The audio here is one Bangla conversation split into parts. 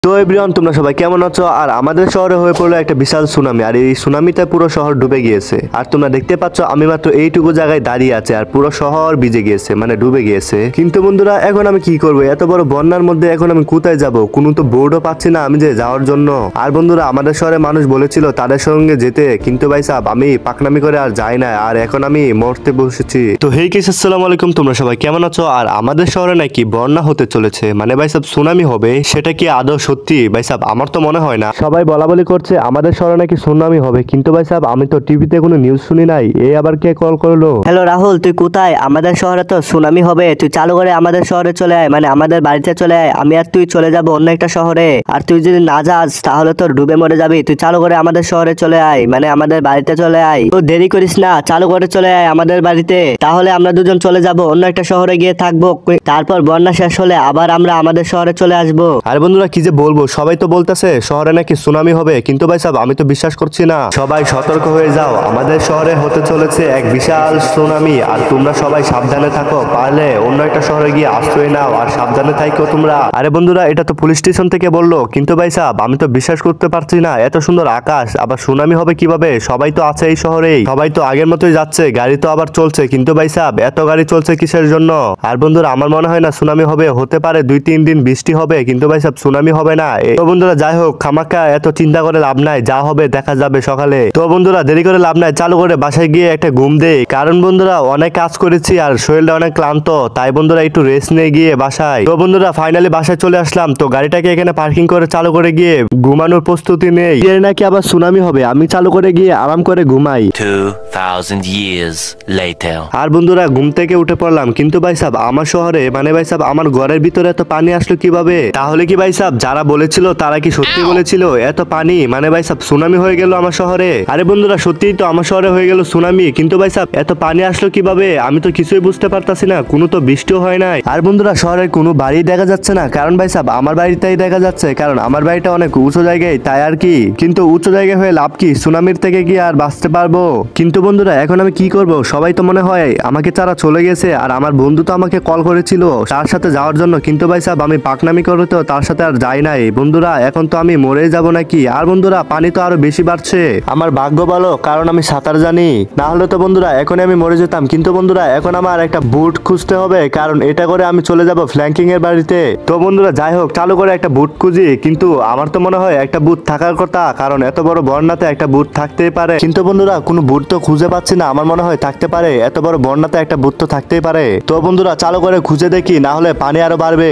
তো এভরিওয়ান তোমরা সবাই কেমন আছো। আর আমাদের শহরে হয়ে পড়লো একটা বিশাল সুনামি, আর এই সুনামিতে পুরো শহর ডুবে গিয়েছে। আর তোমরা দেখতে পাচ্ছ আমি মাত্র এইটুকু জায়গায় দাঁড়িয়ে আছে আর পুরো শহর ভিজে গিয়েছে, মানে ডুবে গিয়েছে। কিন্তু বন্ধুরা এখন আমি কি করবো, এত বড় বন্যার মধ্যে এখন আমি কোথায় যাব? কোনো তো বোর্ডও পাচ্ছি না আমি যে যাওয়ার জন্য। আর বন্ধুরা আমাদের শহরে মানুষ বলেছিল তাদের সঙ্গে যেতে, কিন্তু ভাই সাহেব আমি পাকনামি করে আর যাই না, আর এখন আমি মরতে বসেছি। তো হেই কেস আসসালামু আলাইকুম, তোমরা সবাই কেমন আছো। আর আমাদের শহরে নাকি বন্যা হতে চলেছে, মানে ভাই সাহেব সুনামি হবে, সেটা কি আদৌ সত্যি? ভাই সাহেব আমার তো মনে হয় না। সবাই বলা বলি করছে আমাদের শহরে নাকি সুনামি হবে, কিন্তু ভাই সাহেব আমি তো টিভিতে কোনো নিউজ শুনি নাই। এই আবার কে কল করলো? হ্যালো রাহুল, তুই কোথায়? আমাদের শহরে তো সুনামি হবে, তুই চালু করে আমাদের শহরে চলে আয়, মানে আমাদের বাড়িতে চলে আয়। আমি আর তুই চলে যাব অন্য একটা শহরে, আর তুই যদি না যাস তাহলে তোর ডুবে মরে যাবি। তুই চালু করে আমাদের শহরে চলে আয়, মানে আমাদের বাড়িতে চলে আয়। তো দেরি করিস না, চালু করে চলে আয় আমাদের বাড়িতে, তাহলে আমরা দুজন চলে যাব অন্য একটা শহরে গিয়ে থাকবো। তারপর বন্যা শেষ হলে আবার আমরা আমাদের শহরে চলে আসবো। আর বন্ধুরা কি যে বলবো, সবাই তো বলতেছে শহরে নাকি সুনামি হবে, কিন্তু ভাই সাহেব আমি তো বিশ্বাস করছি না। সবাই সতর্ক হয়ে যাও, আমাদের শহরে হতে চলেছে এক বিশাল সুনামি, আর তোমরা সবাই সাবধানে থাকো, পারলে অন্য একটা শহরে গিয়ে আশ্রয় নাও আর সাবধানে থাকো তোমরা। আরে বন্ধুরা এটা তো পুলিশ স্টেশন থেকে বললো, কিন্তু ভাই সাহেব আমি তো বিশ্বাস করতে পারছি না, এত সুন্দর আকাশ আবার সুনামি হবে কিভাবে? সবাই তো আছে এই শহরেই, সবাই তো আগের মতোই যাচ্ছে, গাড়ি তো আবার চলছে, কিন্তু ভাই সাহেব এত গাড়ি চলছে কিসের জন্য? আর বন্ধুরা আমার মনে হয় না সুনামি হবে, হতে পারে 2-3 দিন বৃষ্টি হবে, কিন্তু ভাই সাহেব সুনামি হবে না। তো বন্ধুরা যাই হোক, খামাখা এত চিন্তা করে লাভ নাই, যা হবে দেখা যাবে সকালে। তো বন্ধুরা দেরি করে লাভ নাই, চালু করে বাসায় গিয়ে একটা ঘুম দেই, কারণ বন্ধুরা অনেক কাজ করেছি আর শরীরটা অনেক ক্লান্ত, তাই বন্ধুরা একটু রেস্ট নিয়ে গিয়ে বাসায়। তো বন্ধুরা ফাইনালি বাসায় চলে আসলাম, তো গাড়িটাকে এখানে পার্কিং করে চালু করে গিয়ে ঘুমানোর প্রস্তুতি নেই। এর নাকি আবার সুনামি হবে, আমি চালু করে গিয়ে আরাম করে ঘুমাই। 2000 years later. আর বন্ধুরা ঘুম থেকে উঠে পড়লাম, কিন্তু ভাই সাহেব আমার শহরে, মানে ভাই সাহেব আমার ঘরের ভিতরে এত পানি আসলো কিভাবে? তাহলে কি ভাই সাহেব যারা বলেছিল তারা কি সত্যি বলেছিল এত পানি, মানে ভাই সাহেব সুনামি হয়ে গেল আমার শহরে? আরে বন্ধুরা সত্যিই তো আমার শহরে হয়ে গেল সুনামি, কিন্তু ভাই সাহেব এত পানি আসলো কিভাবে? আমি তো কিছুই বুঝতে পারতাছি না, কোনো তো বৃষ্টিও হয় নাই। আর বন্ধুরা শহরের কোনো বাড়ি দেখা যাচ্ছে না, কারণ ভাই সাহেব আমার বাড়িটাই দেখা যাচ্ছে, কারণ আমার বাড়িটা অনেক উঁচু জায়গায়, তাই আর কি। কিন্তু উঁচু জায়গায় হয়ে লাভ কি? সুনামির থেকে কি আর বাঁচতে পারবো? কিন্তু বন্ধুরা এখন আমি কি করব? সবাই তো মনে হয় আমাকে ছাড়া চলে গেছে, আর আমার বন্ধু তো আমাকে কল করেছিল তার সাথে যাওয়ার জন্য, কিন্তু ভাই সাহেব আমি পাকনামি করে তো তার সাথে আর যাই নাই। বন্ধুরা এখন তো আমি মরে যাব নাকি? আর বন্ধুরা পানি তো আরো বেশি বাড়ছে, আমার ভাগ্য ভালো কারণ আমি সাঁতার জানি, না হলে তো বন্ধুরা এখন আমি মরে যেতাম। কিন্তু বন্ধুরা এখন আমার একটা বুট খুঁজতে হবে, কারণ এটা করে আমি চলে যাব ফ্ল্যাঙ্কিং এর বাড়িতে। তো বন্ধুরা যাই হোক চালু করে একটা বুট খুঁজি, কিন্তু আমার তো মনে হয় একটা বুট থাকার কথা, কারণ এত বড় বন্যাতে একটা বুট থাকতেই পারে। কিন্তু বন্ধুরা কোনো বুট তো খুঁজে পাচ্ছি না, আমার মনে হয় থাকতে পারে, এত বড় বন্যাতে একটা বুট তো থাকতেই পারে। তো বন্ধুরা চালু করে খুঁজে দেখি, না হলে পানি আরো বাড়বে।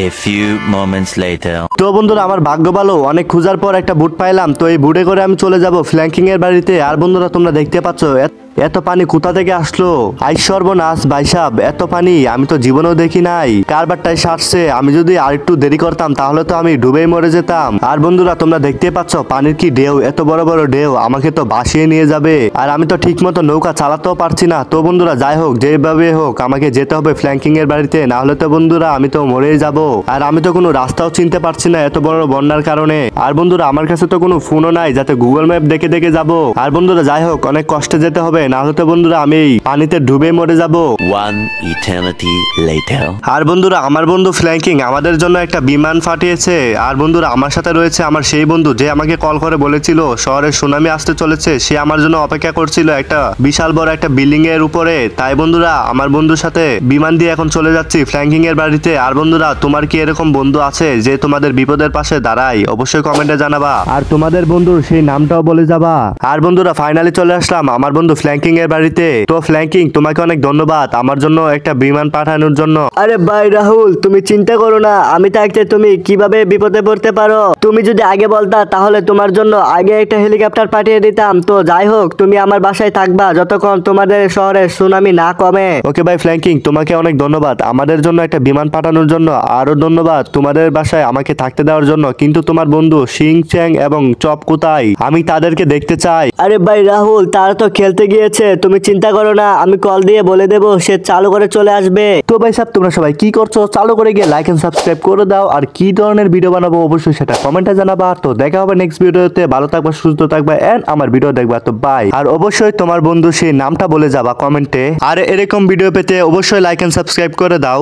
A few moments later. তো বন্ধুরা আমার ভাগ্য ভালো, অনেক খোঁজার পর একটা বুট পাইলাম, তো এই বুটে করে আমি চলে যাব ফ্ল্যাঙ্কিং এর বাড়িতে। আর বন্ধুরা তোমরা দেখতে পাচ্ছ এত পানি কোথা থেকে আসলো? আই সর্বনাশ ভাই সাহেব, এত পানি আমি তো জীবনেও দেখি নাই, কারবারটাই সারছে। আমি যদি আর একটু দেরি করতাম তাহলে তো আমি ডুবেই মরে যেতাম। আর বন্ধুরা তোমরা দেখতে পাচ্ছ পানির কি ঢেউ, এত বড় বড় ঢেউ আমাকে তো ভাসিয়ে নিয়ে যাবে, আর আমি তো ঠিক মতো নৌকা চালাতেও পারছি না। তো বন্ধুরা যাই হোক, যেভাবে হোক আমাকে যেতে হবে ফ্ল্যাঙ্কিং এর বাড়িতে, না হলে তো বন্ধুরা আমি তো মরেই যাব। আর আমি তো কোনো রাস্তাও চিনতে পারছি না এত বড় বন্যার কারণে। আর বন্ধুরা আমার কাছে তো কোনো ফোনও নাই যাতে গুগল ম্যাপ দেখে দেখে যাব। আর বন্ধুরা যাই হোক অনেক কষ্টে যেতে হবে, না হলে তো বন্ধুরা আমি পানিতে ডুবে মরে যাব। One eternity later. আর বন্ধুরা আমার বন্ধু ফ্ল্যাঙ্কিং আমাদের জন্য একটা বিমান পাঠিয়েছে। আর বন্ধুরা আমার সাথে রয়েছে আমার সেই বন্ধু যে আমাকে কল করে বলেছিল শহরে সুনামি আসতে চলেছে, সে আমার জন্য অপেক্ষা করছিল একটা বিশাল বড় একটা বিল্ডিং এর উপরে। তাই বন্ধুরা আমার বন্ধুর সাথে বিমান দিয়ে এখন চলে যাচ্ছি ফ্ল্যাঙ্কিং এর বাড়িতে। আর বন্ধুরা তোমার কি এরকম বন্ধু আছে যে তোমাদের বিপদের পাশে দাঁড়ায়? অবশ্যই কমেন্টে জানাবা, আর তোমাদের বন্ধুর সেই নামটাও বলে যাবা। আর বন্ধুরা ফাইনালি চলে আসলাম আমার বন্ধু ফ্ল্যাঙ্কিং এর বাড়িতে। তো ফ্ল্যাঙ্কিং তোমাকে অনেক ধন্যবাদ আমার জন্য একটা বিমান পাঠানোর জন্য। আরে ভাই রাহুল, তুমি চিন্তা করো না, আমি থাকতে তুমি কিভাবে বিপদে পড়তে পারো? তুমি যদি আগে বলতা তাহলে তোমার জন্য আগে একটা হেলিকপ্টার পাঠিয়ে দিতাম। তো যাই হোক, তুমি আমার বাসায় থাকবা যতক্ষণ তোমাদের শহরে সুনামি না কমে। ওকে ভাই ফ্ল্যাঙ্কিং তোমাকে অনেক ধন্যবাদ আমাদের জন্য একটা বিমান পাঠানোর জন্য, আরো ধন্যবাদ তোমাদের বাসায় আমাকে থাকতে দেওয়ার জন্য। কিন্তু তোমার বন্ধু সিং চ্যাং এবং চপ কোথায়? আমি তাদেরকে দেখতে চাই। আরে ভাই রাহুল, তারা তো খেলতে গিয়েছে, তুমি চিন্তা করো না, আমি কল দিয়ে বলে দেবো, সে চালু করে চলে আসবে। তো ভাই সাহেব তোমরা সবাই কি করছো? চালু করে গিয়ে লাইক এন্ড সাবস্ক্রাইব করে দাও, আর কি ধরনের ভিডিও বানাবো অবশ্যই সেটা কমেন্টে জানাবা। তো দেখা হবে নেক্সট ভিডিওতে, ভালো থাকবা সুস্থ থাকবা এন্ড আমার ভিডিও দেখবা। তো বাই। আর অবশ্যই তোমার বন্ধু সেই নামটা বলে যাবা কমেন্টে। আর এরকম ভিডিও পেতে অবশ্যই লাইক এন্ড সাবস্ক্রাইব করে দাও।